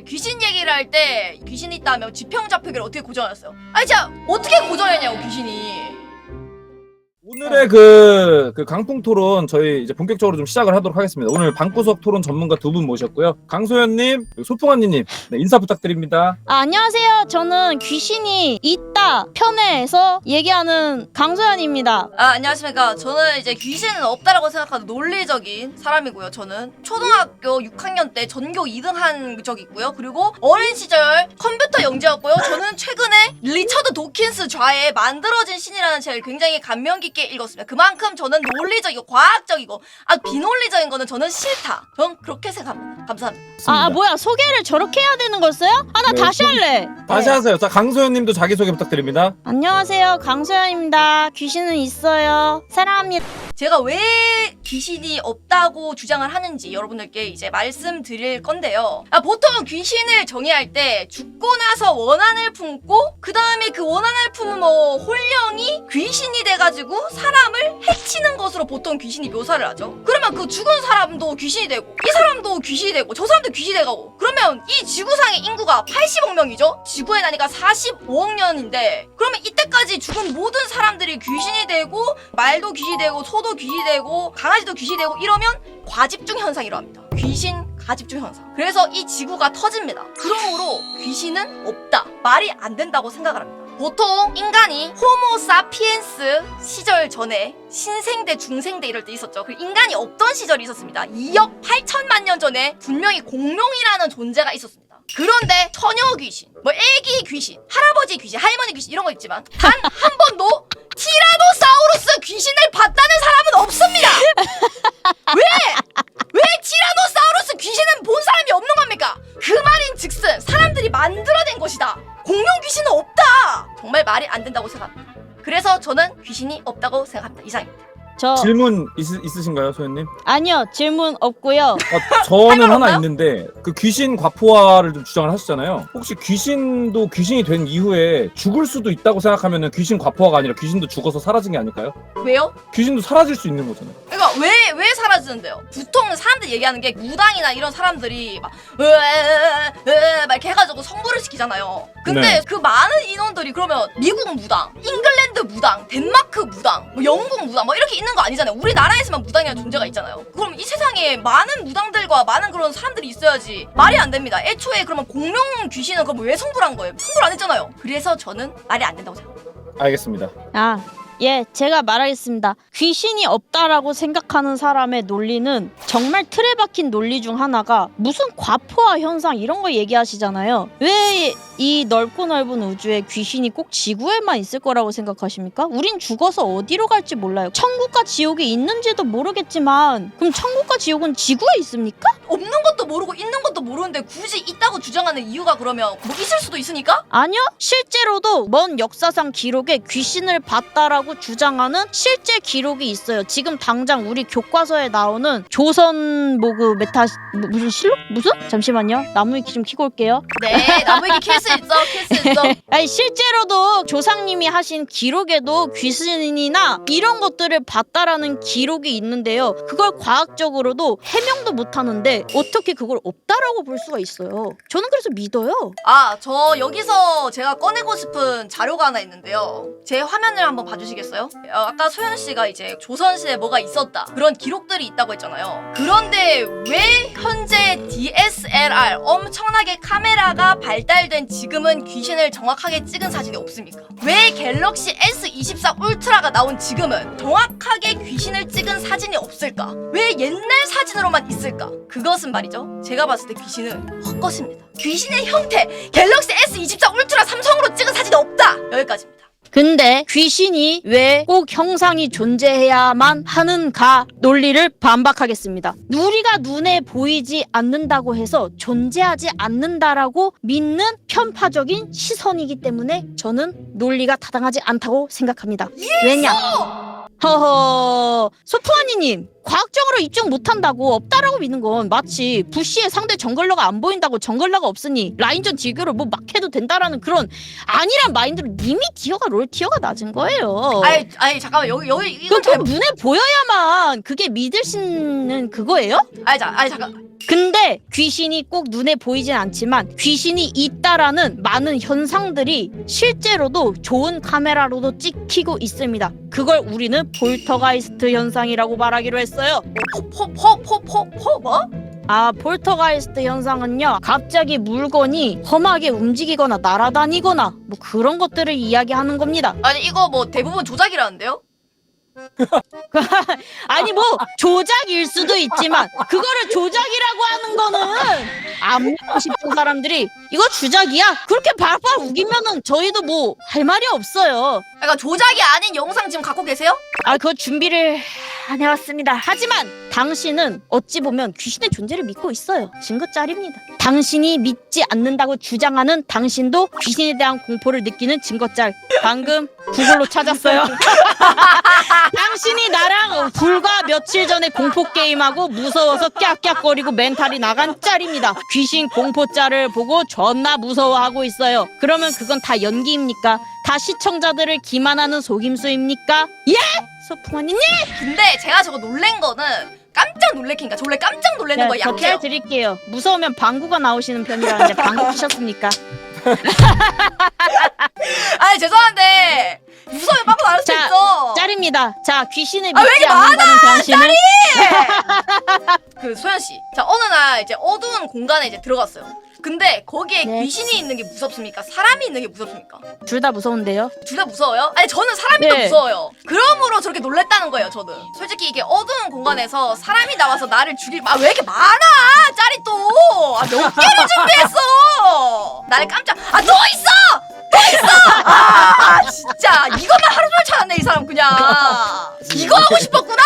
귀신 얘기를 할 때 귀신이 있다면 지평좌표기를 어떻게 고정하셨어요? 아니 진짜 어떻게 고정했냐고 귀신이. 오늘의 그 강풍 토론 저희 이제 본격적으로 좀 시작을 하도록 하겠습니다. 오늘 방구석 토론 전문가 두 분 모셨고요. 강소연님, 소풍언니님 네, 인사 부탁드립니다. 안녕하세요. 저는 귀신이 있다 편에서 얘기하는 강소연입니다. 안녕하십니까. 저는 이제 귀신은 없다라고 생각하는 논리적인 사람이고요. 저는 초등학교 6학년 때 전교 2등 한 적이 있고요. 그리고 어린 시절 컴퓨터 영재였고요. 저는 최근에 리처드 도킨스 좌에 만들어진 신이라는 책을 굉장히 감명 깊게 읽었습니다. 그만큼 저는 논리적이고 과학적이고 비논리적인 거는 저는 싫다. 전 그렇게 생각합니다. 감사합니다. 뭐야 소개를 저렇게 해야 되는 거였어요? 나 네, 다시 할래. 다시 하세요. 자, 강소연님도 자기소개 부탁드립니다. 안녕하세요. 강소연입니다. 귀신은 있어요. 사랑합니다. 제가 왜 귀신이 없다고 주장을 하는지 여러분들께 이제 말씀드릴 건데요. 보통 귀신을 정의할 때 죽고 나서 원한을 품고 그 다음에 그 원한을 품은 홀령이 귀신이 돼가지고 사람을 해치는 것으로 보통 귀신이 묘사를 하죠. 그러면 그 죽은 사람도 귀신이 되고 이 사람도 귀신이 되고 저 사람도 귀신이 되고 그러면 이 지구상의 인구가 80억 명이죠? 지구의 나이가 45억 년인데 그러면 이때까지 죽은 모든 사람들이 귀신이 되고 말도 귀신이 되고 소도 귀신이 되고 강아지도 귀신이 되고 이러면 과집중 현상이라고 합니다. 귀신 가집중 현상. 그래서 이 지구가 터집니다. 그러므로 귀신은 없다. 말이 안 된다고 생각을 합니다. 보통 인간이 호모 사피엔스 시절 전에 신생대, 중생대 이럴 때 있었죠. 그 인간이 없던 시절이 있었습니다. 2억 8천만 년 전에 분명히 공룡이라는 존재가 있었습니다. 그런데 처녀 귀신, 애기 귀신, 할아버지 귀신, 할머니 귀신 이런 거 있지만 단 한 번도 티라노사우루스 귀신을 봤다는 사람은 없습니다. 왜 티라노사우루스 귀신은 본 사람이 없는 겁니까? 그 말인 즉슨 사람들이 만들어낸 것이다. 공룡 귀신은 없다. 정말 말이 안 된다고 생각합니다. 그래서 저는 귀신이 없다고 생각합니다. 이상입니다. 질문 있으신가요, 소연님? 아니요. 질문 없고요. 저는 하나 없나요? 있는데 그 귀신 과포화를 좀 주장을 하시잖아요. 혹시 귀신도 귀신이 된 이후에 죽을 수도 있다고 생각하면 귀신 과포화가 아니라 귀신도 죽어서 사라진 게 아닐까요? 왜요? 귀신도 사라질 수 있는 거잖아요. 그러니까 왜 사라지는데요? 보통 사람들이 얘기하는 게 무당이나 이런 사람들이 막 이렇게 해가지고 성불을 시키잖아요. 근데 네. 그 많은 인원들이 그러면 미국 무당, 잉글랜드 무당, 덴마크 무당, 영국 무당 이렇게 있는 거 아니잖아요. 우리나라에서만 무당이라는 존재가 있잖아요. 그럼 이 세상에 많은 무당들과 많은 그런 사람들이 있어야지 말이 안 됩니다. 애초에 그러면 공룡 귀신은 그럼 왜 성불한 거예요? 성불 안 했잖아요. 그래서 저는 말이 안 된다고 생각합니다. 알겠습니다. 예, 제가 말하겠습니다. 귀신이 없다라고 생각하는 사람의 논리는 정말 틀에 박힌 논리 중 하나가 무슨 과포화 현상 이런 거 얘기하시잖아요. 왜 이 넓고 넓은 우주에 귀신이 꼭 지구에만 있을 거라고 생각하십니까? 우린 죽어서 어디로 갈지 몰라요. 천국과 지옥이 있는지도 모르겠지만 그럼 천국과 지옥은 지구에 있습니까? 없는 것도 모르고 있는 것도 모르는데 굳이 있다고 주장하는 이유가 그러면 있을 수도 있으니까? 아니요. 실제로도 먼 역사상 기록에 귀신을 봤다라고 주장하는 실제 기록이 있어요. 지금 당장 우리 교과서에 나오는 조선 모그 메타 무슨 실록? 무슨? 잠시만요. 나무위키 좀 키고 올게요. 네, 나무위키 킬 수 있어. 아니 실제로도 조상님이 하신 기록에도 귀신이나 이런 것들을 봤다라는 기록이 있는데요. 그걸 과학적으로도 해명도 못하는데 어떻게 그걸 없다라고 볼 수가 있어요. 저는 그래서 믿어요. 저 여기서 제가 꺼내고 싶은 자료가 하나 있는데요. 제 화면을 한번 봐주시겠어요? 아까 소연 씨가 이제 조선시대에 뭐가 있었다 그런 기록들이 있다고 했잖아요. 그런데 왜 현재 DSLR 엄청나게 카메라가 발달된 지금은 귀신을 정확하게 찍은 사진이 없습니까? 왜 갤럭시 S24 울트라가 나온 지금은 정확하게 귀신을 찍은 사진이 없을까? 왜 옛날 사진으로만 있을까? 그것은 말이죠. 제가 봤을 때 귀신은 헛것입니다. 귀신의 형태 갤럭시 S24 울트라 삼성으로 찍은 사진이 없다. 여기까지입니다. 근데 귀신이 왜 꼭 형상이 존재해야만 하는가 논리를 반박하겠습니다. 우리가 눈에 보이지 않는다고 해서 존재하지 않는다라고 믿는 편파적인 시선이기 때문에 저는 논리가 타당하지 않다고 생각합니다. 왜냐? 소풍아니님 과학적으로 입증 못한다고 없다라고 믿는 건 마치 부시의 상대 정글러가 안 보인다고 정글러가 없으니 라인전 딜교를 막 해도 된다라는 그런 아니란 마인드로 이미 롤 티어가 낮은 거예요. 아니 잠깐만 여기 그건 좀 눈에 보여야만 그게 믿을 수 있는 그거예요? 아니 잠깐 근데 귀신이 꼭 눈에 보이진 않지만 귀신이 있다라는 많은 현상들이 실제로도 좋은 카메라로도 찍히고 있습니다. 그걸 우리는 폴터가이스트 현상이라고 말하기로 했어요. 뭐? 아, 폴터가이스트 현상은요, 갑자기 물건이 험하게 움직이거나 날아다니거나 뭐 그런 것들을 이야기하는 겁니다. 아니 이거 뭐 대부분 조작이라는데요? 아니 뭐 조작일 수도 있지만 그거를 조작이라고 하는 거는 안 믿고 싶은 사람들이 이거 주작이야? 그렇게 발발 우기면은 저희도 뭐 할 말이 없어요. 그러니까 조작이 아닌 영상 지금 갖고 계세요? 아, 그거 준비를 안 해왔습니다. 하지만 당신은 어찌 보면 귀신의 존재를 믿고 있어요. 증거 짤입니다. 당신이 믿지 않는다고 주장하는 당신도 귀신에 대한 공포를 느끼는 증거 짤. 방금 구글로 찾았어요. 당신이 나랑 불과 며칠 전에 공포 게임하고 무서워서 깍깍거리고 멘탈이 나간 짤입니다. 귀신 공포 짤을 보고 존나 무서워하고 있어요. 그러면 그건 다 연기입니까? 다 시청자들을 기만하는 속임수입니까? 예? 소풍아님? 근데 제가 저거 놀란 거는 깜짝 놀래키니까 저 원래 깜짝 놀라는 거 저 약해요. 드릴게요. 무서우면 방구가 나오시는 편이라는데 방구 하셨습니까? 아니 죄송한데 무서우면 빵꾸 나올 수도 자, 있어. 짤입니다. 자, 귀신을 왜 믿지 이렇게 않는다는 당신은 그 소연 씨, 자 어느 날 이제 어두운 공간에 이제 들어갔어요. 근데 거기에 네. 귀신이 있는 게 무섭습니까? 사람이 있는 게 무섭습니까? 둘 다 무서운데요. 둘 다 무서워요? 아니 저는 사람이 더 네. 무서워요. 그러므로 저렇게 놀랬다는 거예요. 저는 솔직히 이게 어두운 공간에서 사람이 나와서 나를 죽일 왜 이렇게 많아 짤이 또몇 개를 준비했어. 나를 깜짝 또 있어 진짜 이것만 하루 종일 찾았네 이 사람 그냥. 이거 하고 싶었구나.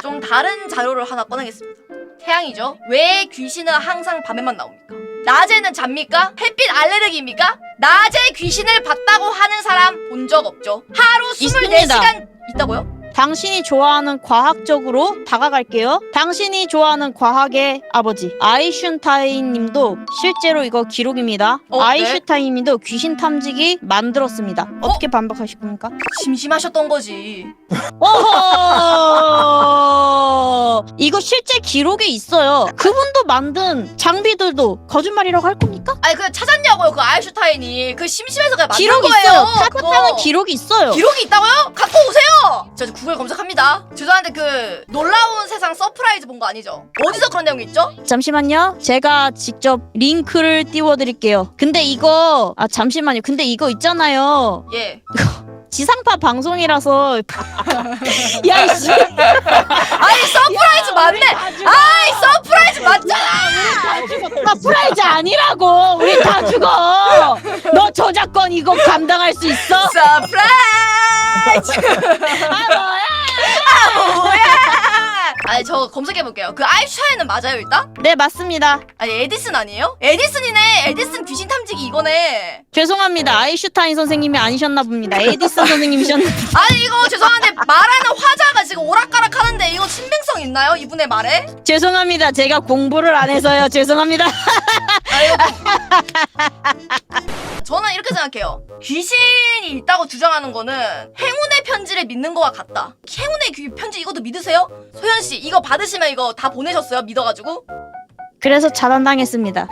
좀 다른 자료를 하나 꺼내겠습니다. 태양이죠. 왜 귀신은 항상 밤에만 나옵니까? 낮에는 잡니까? 햇빛 알레르기입니까? 낮에 귀신을 봤다고 하는 사람 본 적 없죠. 하루 있습니다. 24시간 있다고요? 당신이 좋아하는 과학적으로 다가갈게요. 당신이 좋아하는 과학의 아버지 아인슈타인 님도 실제로 이거 기록입니다. 네. 아인슈타인 님도 귀신 탐지기 만들었습니다. 어떻게 반박하실 겁니까? 심심하셨던 거지. 어허! 이거 실제 기록에 있어요. 그분도 만든 장비들도 거짓말이라고 할 겁니까? 아니 그냥 찾았냐고요 그 아인슈타인이. 그 심심해서 그냥 만든 기록이 거예요. 있어요. 그거. 탔다는 기록이 있어요. 기록이 있다고요? 갖고 오세요. 저 구글 검색합니다. 죄송한데 그 놀라운 세상 서프라이즈 본 거 아니죠? 어디서 그런 내용이 있죠? 잠시만요. 제가 직접 링크를 띄워드릴게요. 근데 이거 잠시만요. 근데 이거 있잖아요. 예. 지상파 방송이라서 야 이씨 아니 서프라이즈 맞네. 아이 서프라이즈 맞잖아. 서프라이즈 아니라고. 우리 다 죽어. 너 저작권 이거 감당할 수 있어? 서프라이즈. 뭐야? 뭐야? 아니 저 검색해볼게요. 그 아인슈타인은 맞아요 일단? 네, 맞습니다. 아니 에디슨 아니에요? 에디슨이네. 에디슨 귀신 탐지기 이거네. 죄송합니다. 아인슈타인 선생님이 아니셨나 봅니다. 에디슨 선생님이셨나 봅니다. 아니 이거 죄송한데 말하는 화자가 지금 오락가락 하는데 이거 신빙성 있나요? 이분의 말에? 죄송합니다. 제가 공부를 안 해서요. 죄송합니다. 저는 이렇게 생각해요. 귀신이 있다고 주장하는 거는 행운의 편지를 믿는 거와 같다. 행운의 편지 이것도 믿으세요? 소연씨 이거 받으시면 이거 다 보내셨어요? 믿어가지고? 그래서 차단당했습니다.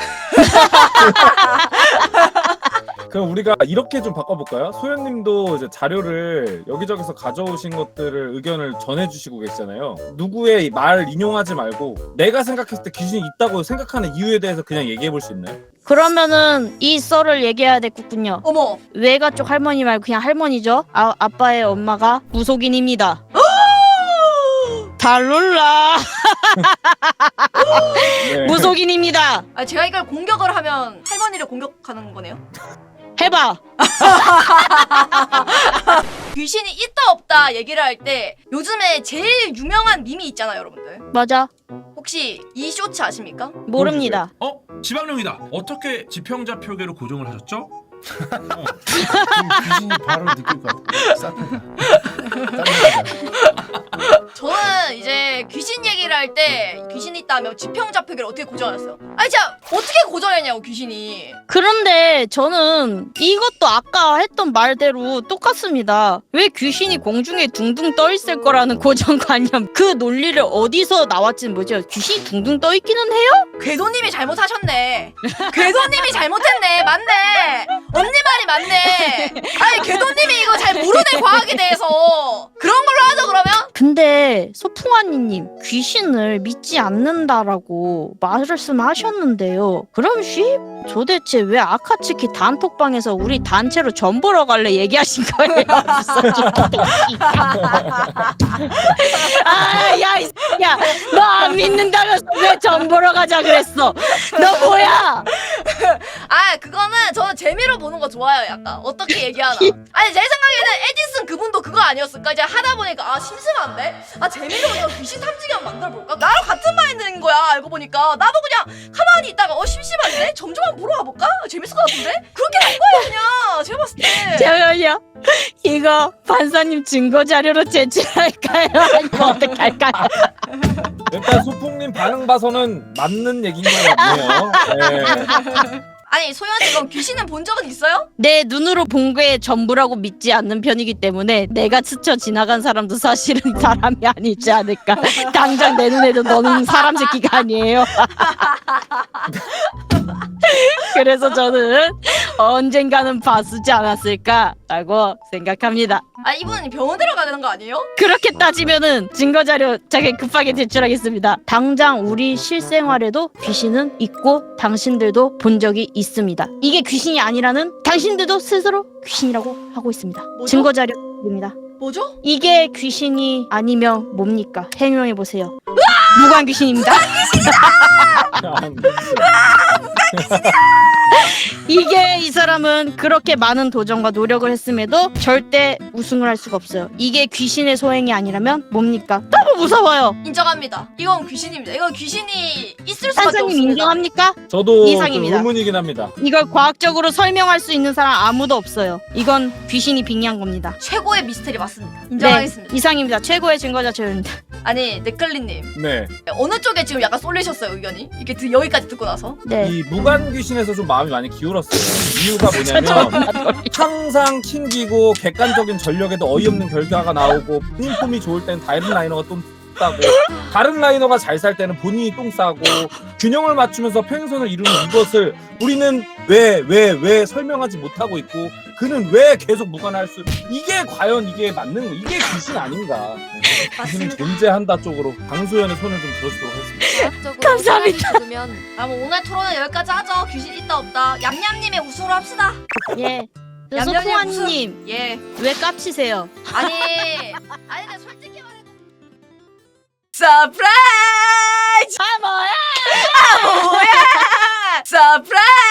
그럼 우리가 이렇게 좀 바꿔볼까요? 소연님도 이제 자료를 여기저기서 가져오신 것들을 의견을 전해주시고 계시잖아요. 누구의 말 인용하지 말고 내가 생각했을 때 귀신이 있다고 생각하는 이유에 대해서 그냥 얘기해볼 수 있나요? 그러면은 이 썰을 얘기해야 되겠군요. 어머 외가 쪽 할머니 말고 그냥 할머니죠. 아빠의 엄마가 무속인입니다. 달룰라. 네. 무속인입니다. 아 제가 이걸 공격을 하면 할머니를 공격하는 거네요? 해봐. 귀신이 있다 없다 얘기를 할 때 요즘에 제일 유명한 밈이 있잖아요 여러분들. 맞아. 혹시 이 쇼츠 아십니까? 모릅니다. 지방령이다. 어떻게 지평자 표계로 고정을 하셨죠? 귀신이 바로 느낄 것 같아. 싹. 저는 이제 귀신 얘기를 할 때 귀신이 있다면 지평좌표계를 어떻게 고정했어요? 아니 진짜 어떻게 고정했냐고 귀신이. 그런데 저는 이것도 아까 했던 말대로 똑같습니다. 왜 귀신이 공중에 둥둥 떠 있을 거라는 고정관념, 그 논리를 어디서 나왔지는 뭐죠? 귀신이 둥둥 떠 있기는 해요? 궤도님이 잘못하셨네. 궤도님이 잘못했네. 맞네. 언니 말이 맞네. 아니 궤도님이 이거 잘 모르네 과학에 대해서. 그런 걸로 하죠 그러면? 근데 소풍아니님 귀신을 믿지 않는다라고 말씀하셨는데요. 그럼 도대체 왜 아카츠키 단톡방에서 우리 단체로 전 보러 갈래 얘기하신 거예요? 야, 너 안 믿는다면서 왜 전 보러 가자 그랬어? 너 뭐야? 아 그거는 저는 재미로 보는 거 좋아요. 약간 어떻게 얘기하나. 아니 제 생각에는 에디슨 그분도 그거 아니었을까? 이제 하다 보니까 아 심심한데? 아 재미로 이거 귀신 탐지기 한번 만들어볼까? 나랑 같은 마인드인 거야. 알고 보니까 나도 그냥 가만히 있다가 심심한데? 점점 한번 보러 가볼까? 재밌을 것 같은데? 그렇게 된 거야 그냥. 제가 봤을 때. 잠깐만요. 이거 판사님 증거 자료로 제출할까요? 아니면 어떻게 할까요? 일단 소풍님 반응 봐서는 맞는 얘기인 것 같네요. 네. 아니 소연 씨 그럼 귀신은 본 적은 있어요? 내 눈으로 본 게 전부라고 믿지 않는 편이기 때문에 내가 스쳐 지나간 사람도 사실은 사람이 아니지 않을까. 당장 내 눈에도 너는 사람 새끼가 아니에요. 그래서 저는 언젠가는 봐주지 않았을까라고 생각합니다. 아 이분은 병원 데려가야 되는 거 아니에요? 그렇게 따지면은 증거자료 자기 급하게 제출하겠습니다. 당장 우리 실생활에도 귀신은 있고 당신들도 본 적이 있습니다. 이게 귀신이 아니라는 당신들도 스스로 귀신이라고 하고 있습니다. 뭐죠? 증거자료입니다. 뭐죠? 이게 귀신이 아니면 뭡니까? 해명해 보세요. 무관 귀신입니다. 이게 이 사람은 그렇게 많은 도전과 노력을 했음에도 절대 우승을 할 수가 없어요. 이게 귀신의 소행이 아니라면 뭡니까? 너무 무서워요. 인정합니다. 이건 귀신입니다. 이건 귀신이 있을 수밖에 판사님 없습니다. 인정합니까? 저도 이상입니다. 좀 의문이긴 합니다. 이걸 과학적으로 설명할 수 있는 사람 아무도 없어요. 이건 귀신이 빙의한 겁니다. 최고의 미스터리 맞습니다. 인정하겠습니다. 네, 이상입니다. 최고의 증거자료입니다. 아니 네클리님 네. 어느 쪽에 지금 약간 쏠리셨어요 의견이? 이게 여기까지 듣고 나서? 네. 이 무관 귀신에서 좀 마음이 많이 기울었어요. 이유가 뭐냐면 항상 튕기고 객관적인 전력에도 어이없는 결과가 나오고 본인 폼이 좋을 땐 다른 라이너가 똥 싸고 다른 라이너가 잘 살 때는 본인이 똥 싸고 균형을 맞추면서 평행선을 이루는 이것을 우리는 왜 설명하지 못하고 있고 그는 왜 계속 무관할 수 이게 과연 이게 맞는 거 이게 귀신 아닌가. 귀신은 맞습니다. 존재한다 쪽으로 강소연의 손을 좀 들어주도록 하겠습니다. 감사합니다. 아 뭐 오늘 토론은 여기까지 하죠. 귀신 있다 없다. 얌얌님의 우승으로 합시다. 예. 얌얌님 소풍아님 예. 왜 깝치세요? 아니 근데 솔직히 말해도 서프라이즈! 아 뭐야? 아 뭐야? 서프라이즈!